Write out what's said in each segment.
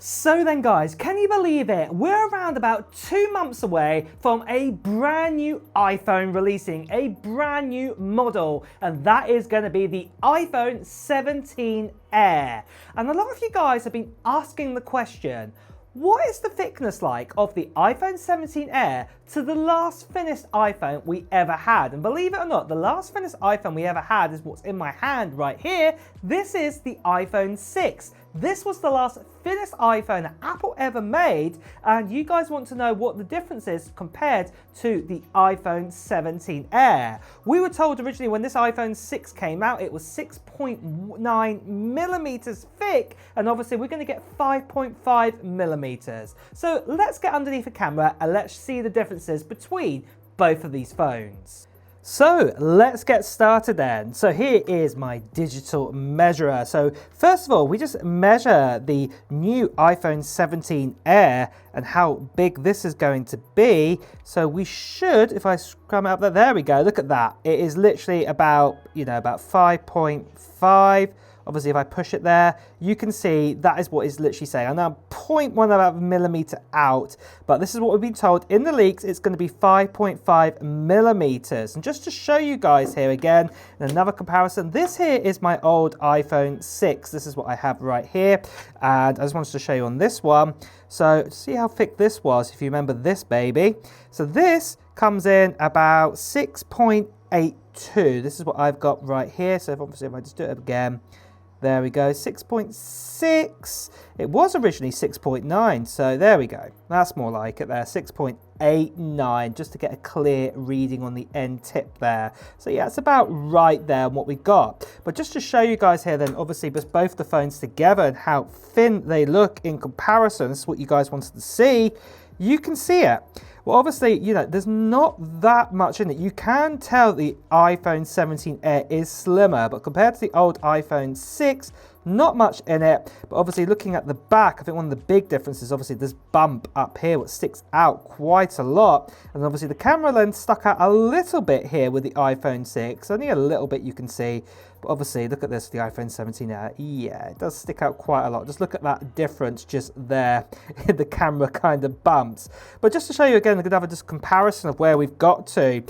So then guys, can you believe it? We're around about 2 months away from a brand new iPhone releasing, a brand new model, and that is going to be the iPhone 17 Air. And a lot of you guys have been asking the question, what is the thickness like of the iPhone 17 Air to the last thinnest iPhone we ever had? And believe it or not, the last thinnest iPhone we ever had is what's in my hand right here. This is the iPhone 6. This was the last thinnest iPhone that Apple ever made, and you guys want to know what the difference is compared to the iPhone 17 Air. We were told originally when this iPhone 6 came out, it was 6.9 millimeters thick, and obviously we're going to get 5.5 millimeters. So let's get underneath the camera and let's see the differences between both of these phones. So let's get started then. So here is my digital measurer. So first of all, we just measure the new iPhone 17 Air and how big this is going to be. So we should, if I scrum it up there we go, look at that. It is literally about, about 5.5. Obviously, if I push it there, you can see that is what it's literally saying. I'm now 0.1 about millimeter out, but this is what we've been told in the leaks. It's going to be 5.5 millimeters. And just to show you guys here again, in another comparison, this here is my old iPhone 6. This is what I have right here. And I just wanted to show you on this one. So see how thick this was, if you remember this baby. So this comes in about 6.82. This is what I've got right here. So obviously if I just do it again, there we go, 6.6. It was originally 6.9, so there we go. That's more like it there, 6.89, just to get a clear reading on the end tip there. So yeah, it's about right there on what we got. But just to show you guys here then, obviously just both the phones together and how thin they look in comparison, this is what you guys wanted to see, you can see it. Well, obviously, there's not that much in it. You can tell the iPhone 17 Air is slimmer, but compared to the old iPhone 6, not much in it. But obviously, looking at the back, I think one of the big differences, obviously, this bump up here, what sticks out quite a lot. And obviously, the camera lens stuck out a little bit here with the iPhone 6. Only a little bit you can see. But obviously, look at this, the iPhone 17 Air. Yeah, it does stick out quite a lot. Just look at that difference just there. The camera kind of bumps. But just to show you again, another just comparison of where we've got to.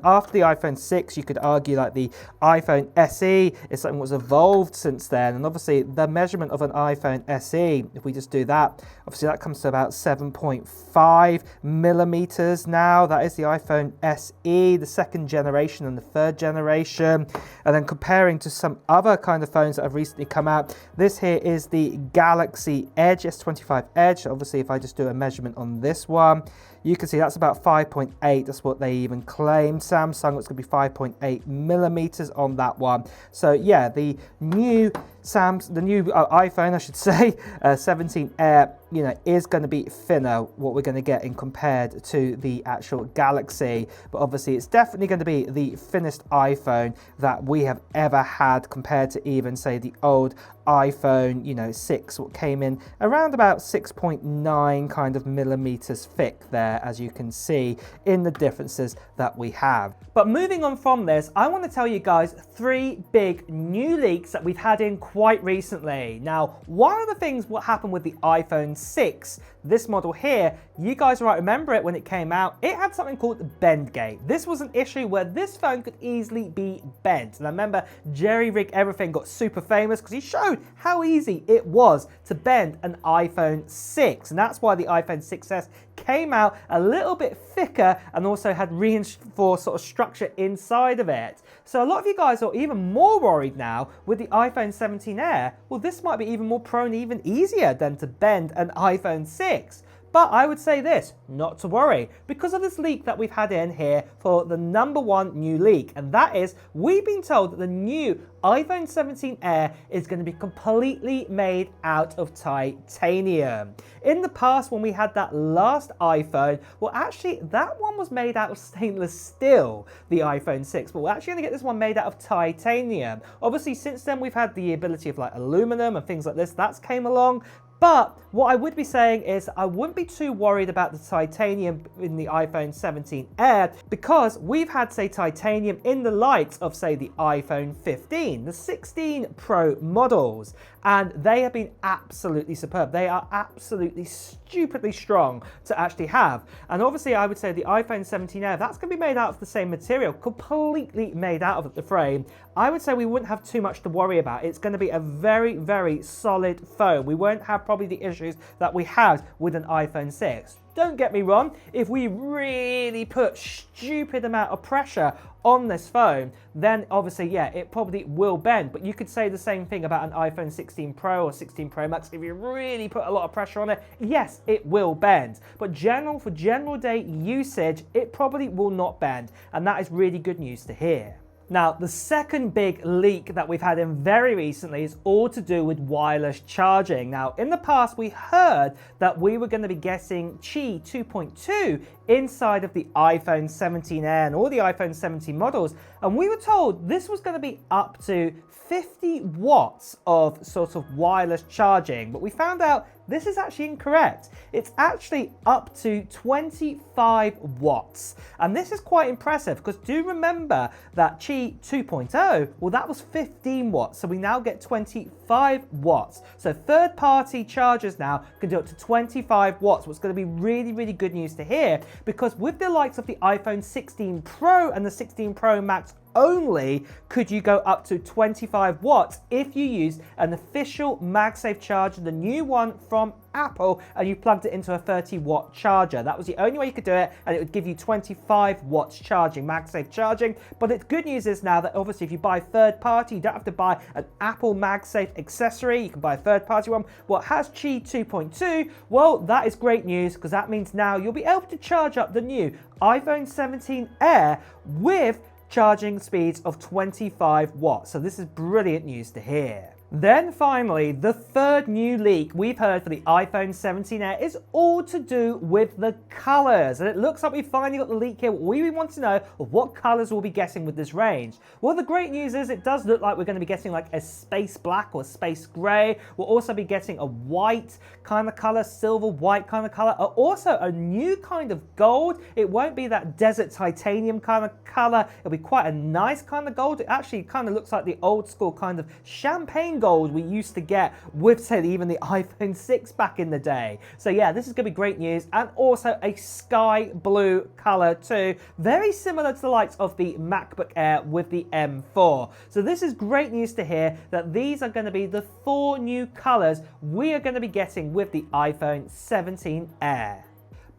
After the iPhone 6, you could argue like the iPhone SE is something that's evolved since then. And obviously, the measurement of an iPhone SE, if we just do that, obviously that comes to about 7.5 millimeters now. That is the iPhone SE, the second generation and the third generation. And then comparing to some other kind of phones that have recently come out, this here is the Galaxy Edge, S25 Edge. Obviously, if I just do a measurement on this one, you can see that's about 5.8. That's what they even claim. Samsung, it's going to be 5.8 millimeters on that one. So yeah, the new iPhone, I should say, 17 Air, is going to be thinner, what we're going to get in compared to the actual Galaxy. But obviously, it's definitely going to be the thinnest iPhone that we have ever had compared to even, say, the old iPhone, 6, what came in around about 6.9 kind of millimeters thick there, as you can see in the differences that we have. But moving on from this, I want to tell you guys 3 big new leaks that we've had in quite recently. Now, one of the things what happened with the iPhone 6, this model here, you guys might remember it when it came out, it had something called bendgate. This was an issue where this phone could easily be bent. And I remember Jerry Rig Everything got super famous because he showed how easy it was to bend an iPhone 6. And that's why the iPhone 6s came out a little bit thicker and also had reinforced sort of structure inside of it. So a lot of you guys are even more worried now with the iPhone 17 Air. Well, this might be even more prone, even easier than to bend an iPhone 6. But I would say this, not to worry, because of this leak that we've had in here for the #1 new leak. And that is, we've been told that the new iPhone 17 Air is going to be completely made out of titanium. In the past, when we had that last iPhone, well, actually, that one was made out of stainless steel, the iPhone 6, but we're actually going to get this one made out of titanium. Obviously, since then, we've had the ability of like aluminum and things like this. That's came along. But what I would be saying is I wouldn't be too worried about the titanium in the iPhone 17 Air, because we've had, say, titanium in the likes of, say, the iPhone 15, the 16 Pro models, and they have been absolutely superb. They are absolutely stupidly strong to actually have. And obviously I would say the iPhone 17 Air, that's going to be made out of the same material, completely made out of the frame. I would say we wouldn't have too much to worry about. It's going to be a very, very solid phone. We won't have probably the issues that we had with an iPhone 6. Don't get me wrong, if we really put stupid amount of pressure on this phone, then obviously, yeah, it probably will bend. But you could say the same thing about an iPhone 16 Pro or 16 Pro Max. If you really put a lot of pressure on it, yes, it will bend. But for general day usage, it probably will not bend. And that is really good news to hear. Now, the second big leak that we've had in very recently is all to do with wireless charging. Now, in the past, we heard that we were going to be getting Qi 2.2 inside of the iPhone 17 Air and all the iPhone 17 models, and we were told this was going to be up to 50 watts of sort of wireless charging, but we found out this is actually incorrect. It's actually up to 25 watts. And this is quite impressive because do remember that Qi 2.0, well, that was 15 watts. So we now get 25 watts. So third-party chargers now can do up to 25 watts, what's going to be really, really good news to hear, because with the likes of the iPhone 16 Pro and the 16 Pro Max only could you go up to 25 watts if you used an official MagSafe charger, the new one from Apple, and you plugged it into a 30-watt charger. That was the only way you could do it, and it would give you 25 watts charging, MagSafe charging. But the good news is now that obviously if you buy third party, you don't have to buy an Apple MagSafe accessory. You can buy a third party one. What has Qi 2.2? Well, that is great news, because that means now you'll be able to charge up the new iPhone 17 Air with charging speeds of 25 watts. So this is brilliant news to hear. Then finally, the third new leak we've heard for the iPhone 17 Air is all to do with the colors. And it looks like we finally got the leak here. We want to know what colors we'll be getting with this range. Well, the great news is it does look like we're going to be getting like a space black or space gray. We'll also be getting a white kind of color, silver white kind of color, also a new kind of gold. It won't be that desert titanium kind of color. It'll be quite a nice kind of gold. It actually kind of looks like the old school kind of champagne gold we used to get with, say, even the iPhone 6 back in the day. So yeah, this is going to be great news. And also a sky blue color too, very similar to the likes of the MacBook Air with the M4. So this is great news to hear that these are going to be the 4 new colors we are going to be getting with the iPhone 17 Air.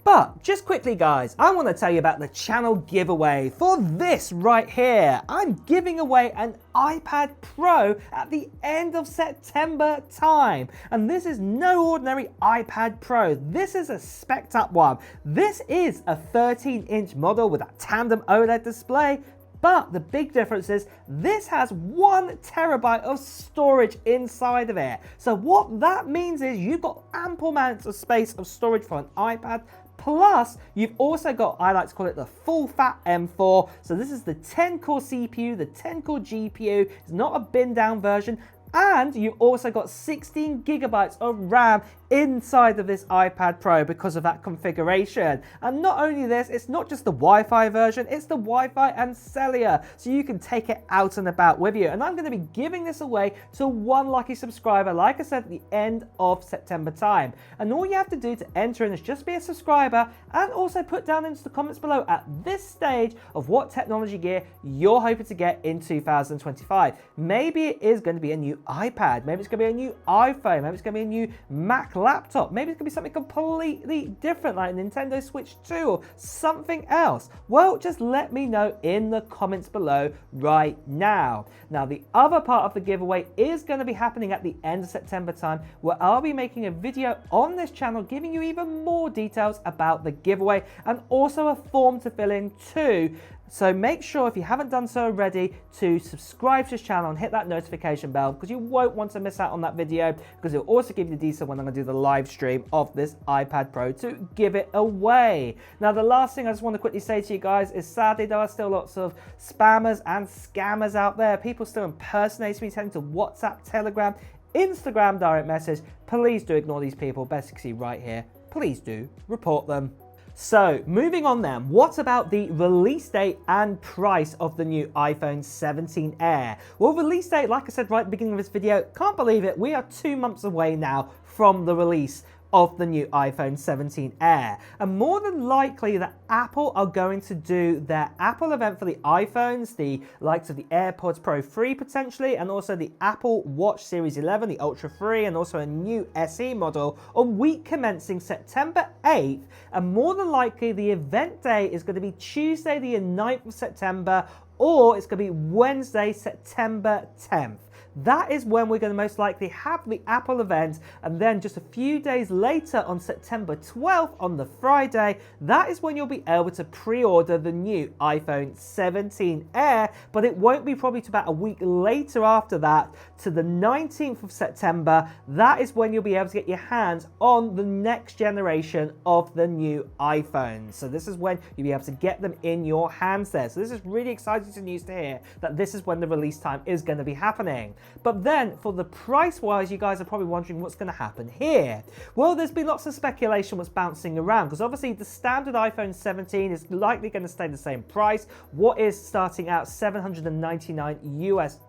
But just quickly, guys, I want to tell you about the channel giveaway for this right here. I'm giving away an iPad Pro at the end of September time. And this is no ordinary iPad Pro. This is a spec'd up one. This is a 13-inch model with a tandem OLED display. But the big difference is this has 1 terabyte of storage inside of it. So what that means is you've got ample amounts of space of storage for an iPad. Plus, you've also got, I like to call it the full-fat M4. So this is the 10-core CPU, the 10-core GPU. It's not a bin-down version. And you've also got 16 gigabytes of RAM inside of this iPad Pro because of that configuration. And not only this, it's not just the Wi-Fi version, it's the Wi-Fi and cellular, so you can take it out and about with you. And I'm going to be giving this away to 1 lucky subscriber, like I said, at the end of September time. And all you have to do to enter in is just be a subscriber and also put down into the comments below at this stage of what technology gear you're hoping to get in 2025. Maybe it is going to be a new iPad, maybe it's going to be a new iPhone, maybe it's going to be a new Mac laptop, maybe it's going to be something completely different like a Nintendo Switch 2 or something else. Well, just let me know in the comments below right now. Now, the other part of the giveaway is going to be happening at the end of September time, where I'll be making a video on this channel giving you even more details about the giveaway and also a form to fill in too. So make sure, if you haven't done so already, to subscribe to this channel and hit that notification bell, because you won't want to miss out on that video, because it'll also give you the detail when I'm going to do the live stream of this iPad Pro to give it away. Now, the last thing I just want to quickly say to you guys is, sadly, there are still lots of spammers and scammers out there. People still impersonating me, telling to WhatsApp, Telegram, Instagram direct message, please do ignore these people. Best you can see right here. Please do report them. So moving on then, what about the release date and price of the new iPhone 17 Air? Well, release date, like I said right at the beginning of this video, can't believe it, we are 2 months away now from the release of the new iPhone 17 Air. And more than likely that Apple are going to do their Apple event for the iPhones, the likes of the AirPods Pro 3 potentially, and also the Apple Watch Series 11, the Ultra 3, and also a new SE model on week commencing September 8th. And more than likely the event day is going to be Tuesday the 9th of September, or it's going to be Wednesday, September 10th. That is when we're going to most likely have the Apple event, and then just a few days later on September 12th on the Friday, that is when you'll be able to pre-order the new iPhone 17 Air, but it won't be probably to about a week later after that, to the 19th of September. That is when you'll be able to get your hands on the next generation of the new iPhone. So this is when you'll be able to get them in your hands there. So this is really exciting news to hear that this is when the release time is going to be happening. But then for the price wise, you guys are probably wondering what's going to happen here. Well, there's been lots of speculation what's bouncing around, because obviously the standard iPhone 17 is likely going to stay the same price. What is starting out $799 US,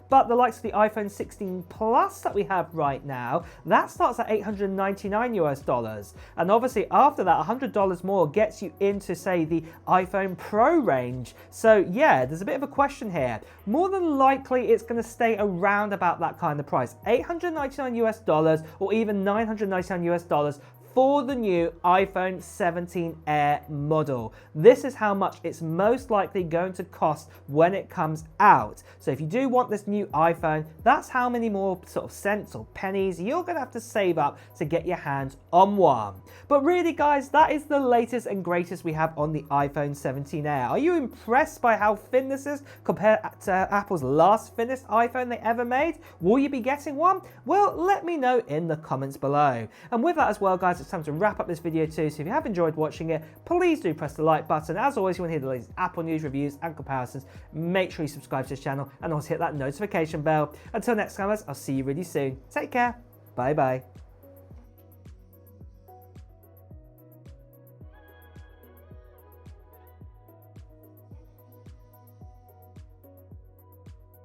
but the likes of the iPhone 16 Plus that we have right now, that starts at $899 US. And obviously after that, $100 more gets you into, say, the iPhone Pro range. So yeah, there's a bit of a question here. More than likely it's going to stay around about that kind of price, $899 US or even $999 US for the new iPhone 17 Air model. This is how much it's most likely going to cost when it comes out. So if you do want this new iPhone, that's how many more sort of cents or pennies you're going to have to save up to get your hands on one. But really guys, that is the latest and greatest we have on the iPhone 17 Air. Are you impressed by how thin this is compared to Apple's last thinnest iPhone they ever made? Will you be getting one? Well, let me know in the comments below. And with that as well guys, it's time to wrap up this video too. So if you have enjoyed watching it, please do press the like button. As always, you want to hear the latest Apple news, reviews and comparisons, make sure you subscribe to this channel and also hit that notification bell. Until next time guys, I'll see you really soon. Take care. Bye bye.